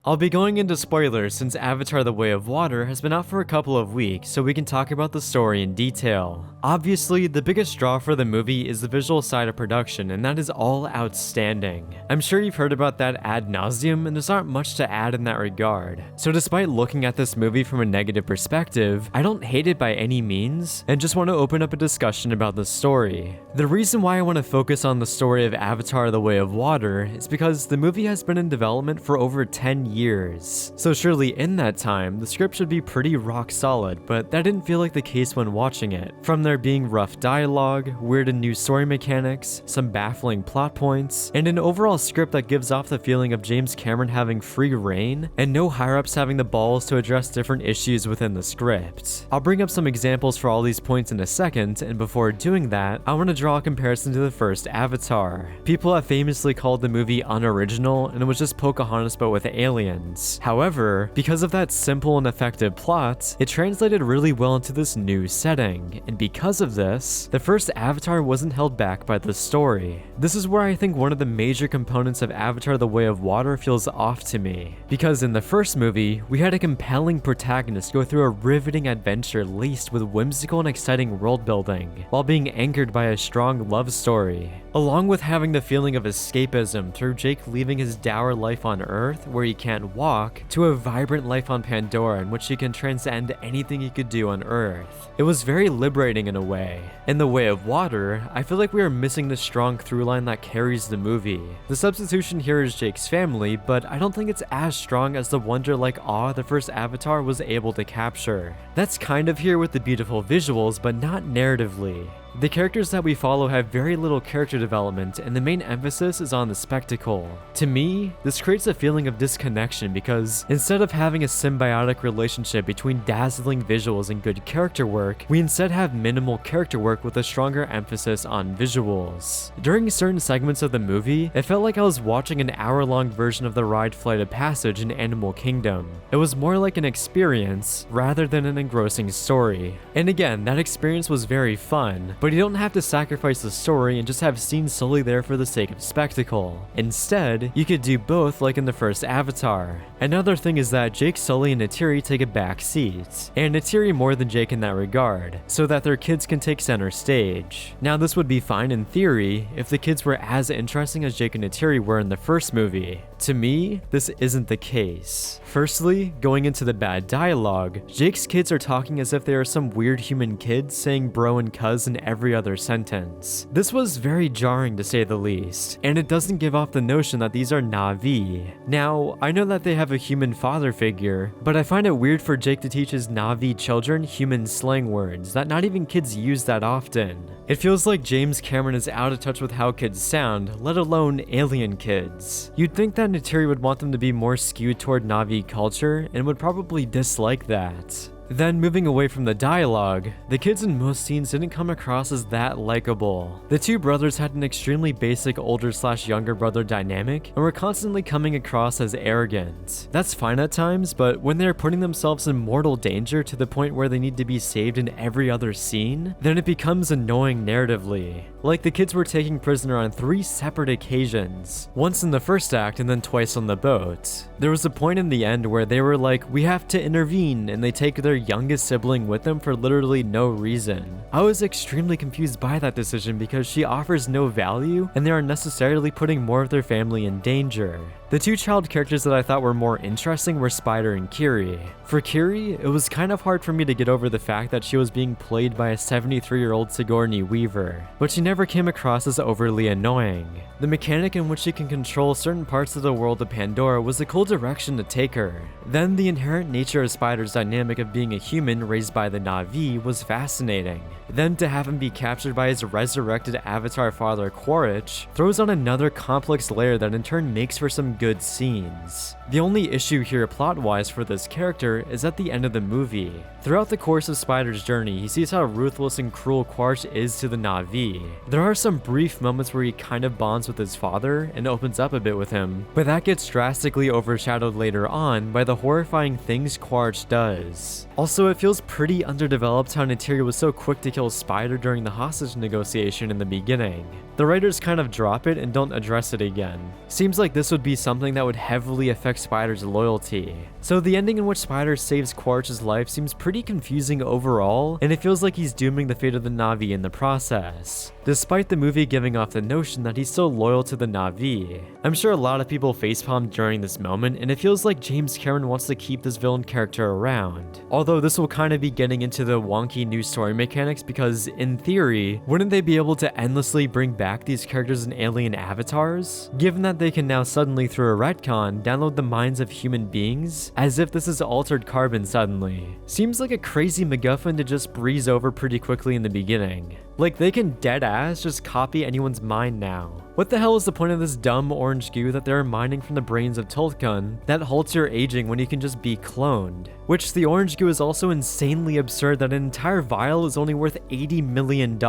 I'll be going into spoilers since Avatar: The Way of Water has been out for a couple of weeks, so we can talk about the story in detail. Obviously, the biggest draw for the movie is the visual side of production, and that is all outstanding. I'm sure you've heard about that ad nauseum, and there's not much to add in that regard. So despite looking at this movie from a negative perspective, I don't hate it by any means, and just want to open up a discussion about the story. The reason why I want to focus on the story of Avatar: The Way of Water is because the movie has been in development for over 10 years. So surely in that time, the script should be pretty rock solid, but that didn't feel like the case when watching it. From there being rough dialogue, weird and new story mechanics, some baffling plot points, and an overall script that gives off the feeling of James Cameron having free reign, and no higher-ups having the balls to address different issues within the script. I'll bring up some examples for all these points in a second, and before doing that, I want to draw a comparison to the first Avatar. People have famously called the movie unoriginal, and it was just Pocahontas but with aliens. However, because of that simple and effective plot, it translated really well into this new setting, and because of this, the first Avatar wasn't held back by the story. This is where I think one of the major components of Avatar: The Way of Water feels off to me, because in the first movie, we had a compelling protagonist go through a riveting adventure laced with whimsical and exciting world building, while being anchored by a strong love story, along with having the feeling of escapism through Jake leaving his dour life on Earth, where he can't walk, to a vibrant life on Pandora in which he can transcend anything he could do on Earth. It was very liberating in a way. In The Way of Water, I feel like we are missing the strong through line that carries the movie. The substitution here is Jake's family, but I don't think it's as strong as the wonder-like awe the first Avatar was able to capture. That's kind of here with the beautiful visuals, but not narratively. The characters that we follow have very little character development, and the main emphasis is on the spectacle. To me, this creates a feeling of disconnection because instead of having a symbiotic relationship between dazzling visuals and good character work, we instead have minimal character work with a stronger emphasis on visuals. During certain segments of the movie, it felt like I was watching an hour-long version of the ride Flight of Passage in Animal Kingdom. It was more like an experience rather than an engrossing story. And again, that experience was very fun, but you don't have to sacrifice the story and just have scenes solely there for the sake of spectacle. Instead, you could do both like in the first Avatar. Another thing is that Jake, Sully, and Neytiri take a back seat, and Neytiri more than Jake in that regard, so that their kids can take center stage. Now this would be fine in theory if the kids were as interesting as Jake and Neytiri were in the first movie. To me, this isn't the case. Firstly, going into the bad dialogue, Jake's kids are talking as if they are some weird human kids saying bro and cuz in every other sentence. This was very jarring to say the least, and it doesn't give off the notion that these are Na'vi. Now, I know that they have a human father figure, but I find it weird for Jake to teach his Na'vi children human slang words that not even kids use that often. It feels like James Cameron is out of touch with how kids sound, let alone alien kids. You'd think that Neytiri would want them to be more skewed toward Na'vi culture and would probably dislike that. Then moving away from the dialogue, the kids in most scenes didn't come across as that likable. The two brothers had an extremely basic older/younger brother dynamic and were constantly coming across as arrogant. That's fine at times, but when they're putting themselves in mortal danger to the point where they need to be saved in every other scene, then it becomes annoying narratively. Like the kids were taken prisoner on 3 separate occasions, once in the first act and then twice on the boat. There was a point in the end where they were like, we have to intervene, and they take their youngest sibling with them for literally no reason. I was extremely confused by that decision because she offers no value and they are necessarily putting more of their family in danger. The two child characters that I thought were more interesting were Spider and Kiri. For Kiri, it was kind of hard for me to get over the fact that she was being played by a 73-year-old Sigourney Weaver, but she never came across as overly annoying. The mechanic in which she can control certain parts of the world of Pandora was a cool direction to take her. Then the inherent nature of Spider's dynamic of being a human raised by the Na'vi was fascinating. Then to have him be captured by his resurrected Avatar father Quaritch throws on another complex layer that in turn makes for some good scenes. The only issue here plot-wise for this character is at the end of the movie. Throughout the course of Spider's journey, he sees how ruthless and cruel Quaritch is to the Na'vi. There are some brief moments where he kind of bonds with his father and opens up a bit with him, but that gets drastically overshadowed later on by the horrifying things Quaritch does. Also, it feels pretty underdeveloped how Neytiri was so quick to kill Spider during the hostage negotiation in the beginning. The writers kind of drop it and don't address it again. Seems like this would be something something that would heavily affect Spider's loyalty. So the ending in which Spider saves Quaritch's life seems pretty confusing overall, and it feels like he's dooming the fate of the Na'vi in the process, despite the movie giving off the notion that he's still loyal to the Na'vi. I'm sure a lot of people facepalmed during this moment, and it feels like James Cameron wants to keep this villain character around. Although this will kind of be getting into the wonky new story mechanics because, in theory, wouldn't they be able to endlessly bring back these characters in alien avatars? Given that they can now suddenly, through a retcon, download the minds of human beings, as if this is altered carbon suddenly. Seems like a crazy MacGuffin to just breeze over pretty quickly in the beginning. Like, they can deadass just copy anyone's mind now. What the hell is the point of this dumb orange goo that they're mining from the brains of Tulkun that halts your aging when you can just be cloned? Which the orange goo is also insanely absurd that an entire vial is only worth $80 million.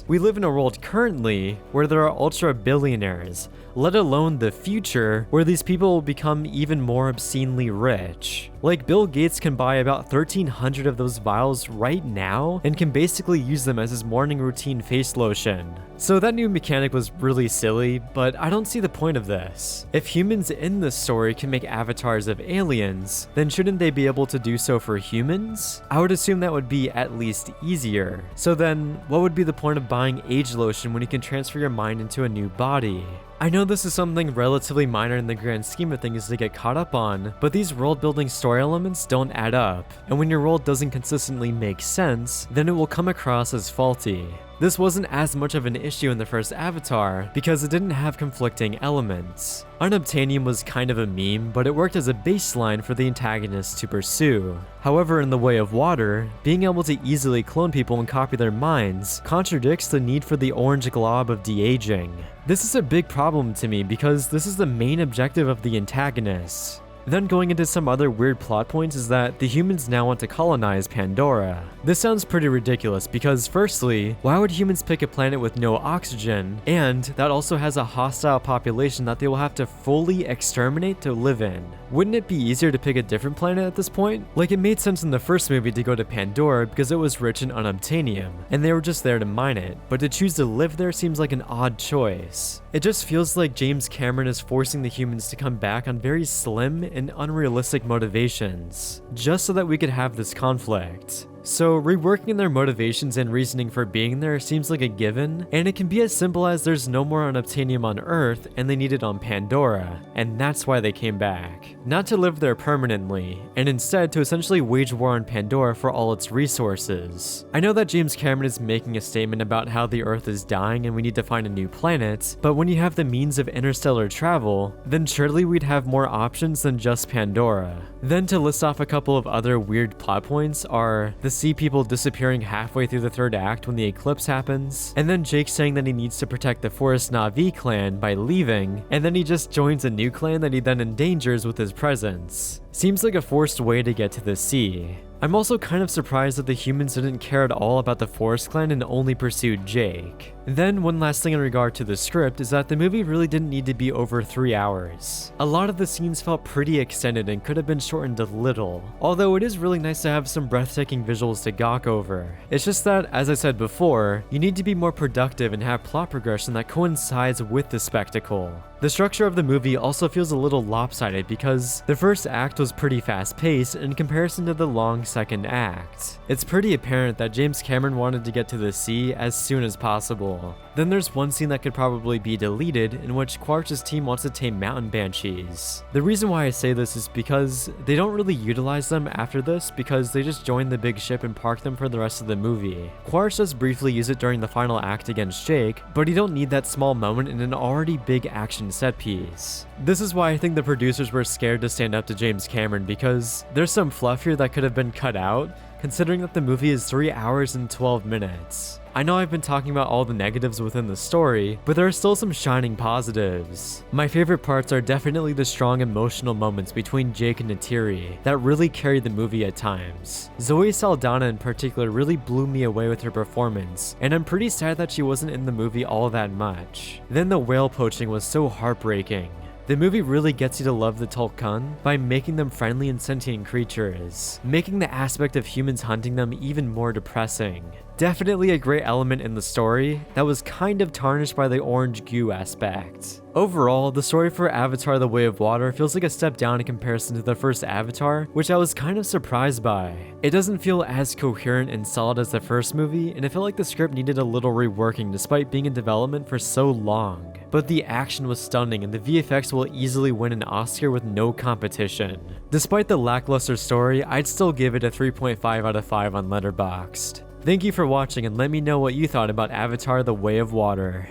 We live in a world currently where there are ultra billionaires, let alone the future where these people will become even more obscenely rich. Like, Bill Gates can buy about 1,300 of those vials right now and can basically use them as his morning routine face lotion. So that new mechanic was really silly, but I don't see the point of this. If humans in this story can make avatars of aliens, then shouldn't they be able to do so for humans? I would assume that would be at least easier. So then, what would be the point of buying age lotion when you can transfer your mind into a new body? I know this is something relatively minor in the grand scheme of things to get caught up on, but these world-building story elements don't add up, and when your world doesn't consistently make sense, then it will come across as faulty. This wasn't as much of an issue in the first Avatar because it didn't have conflicting elements. Unobtainium was kind of a meme, but it worked as a baseline for the antagonists to pursue. However, in The Way of Water, being able to easily clone people and copy their minds contradicts the need for the orange glob of de-aging. This is a big problem to me because this is the main objective of the antagonists. Then going into some other weird plot points is that the humans now want to colonize Pandora. This sounds pretty ridiculous because firstly, why would humans pick a planet with no oxygen, and that also has a hostile population that they will have to fully exterminate to live in? Wouldn't it be easier to pick a different planet at this point? Like, it made sense in the first movie to go to Pandora because it was rich in unobtainium, and they were just there to mine it, but to choose to live there seems like an odd choice. It just feels like James Cameron is forcing the humans to come back on very slim and unrealistic motivations, just so that we could have this conflict. So reworking their motivations and reasoning for being there seems like a given, and it can be as simple as there's no more unobtainium on Earth and they need it on Pandora, and that's why they came back. Not to live there permanently, and instead to essentially wage war on Pandora for all its resources. I know that James Cameron is making a statement about how the Earth is dying and we need to find a new planet, but when you have the means of interstellar travel, then surely we'd have more options than just Pandora. Then to list off a couple of other weird plot points are the sea people disappearing halfway through the third act when the eclipse happens, and then Jake saying that he needs to protect the Forest Na'vi clan by leaving, and then he just joins a new clan that he then endangers with his presence. Seems like a forced way to get to the sea. I'm also kind of surprised that the humans didn't care at all about the Forest Clan and only pursued Jake. Then one last thing in regard to the script is that the movie really didn't need to be over 3 hours. A lot of the scenes felt pretty extended and could have been shortened a little, although it is really nice to have some breathtaking visuals to gawk over. It's just that, as I said before, you need to be more productive and have plot progression that coincides with the spectacle. The structure of the movie also feels a little lopsided because the first act was pretty fast-paced in comparison to the long second act. It's pretty apparent that James Cameron wanted to get to the sea as soon as possible. Then there's one scene that could probably be deleted in which Quaritch's team wants to tame mountain banshees. The reason why I say this is because they don't really utilize them after this because they just join the big ship and park them for the rest of the movie. Quaritch does briefly use it during the final act against Jake, but you don't need that small moment in an already big action set piece. This is why I think the producers were scared to stand up to James Cameron because there's some fluff here that could have been cut out, considering that the movie is 3 hours and 12 minutes. I know I've been talking about all the negatives within the story, but there are still some shining positives. My favorite parts are definitely the strong emotional moments between Jake and Neytiri that really carry the movie at times. Zoe Saldana in particular really blew me away with her performance, and I'm pretty sad that she wasn't in the movie all that much. Then the whale poaching was so heartbreaking. The movie really gets you to love the Tulkun by making them friendly and sentient creatures, making the aspect of humans hunting them even more depressing. Definitely a great element in the story that was kind of tarnished by the orange goo aspect. Overall, the story for Avatar: The Way of Water feels like a step down in comparison to the first Avatar, which I was kind of surprised by. It doesn't feel as coherent and solid as the first movie, and it felt like the script needed a little reworking despite being in development for so long. But the action was stunning and the VFX will easily win an Oscar with no competition. Despite the lackluster story, I'd still give it a 3.5 out of 5 on Letterboxd. Thank you for watching and let me know what you thought about Avatar: The Way of Water.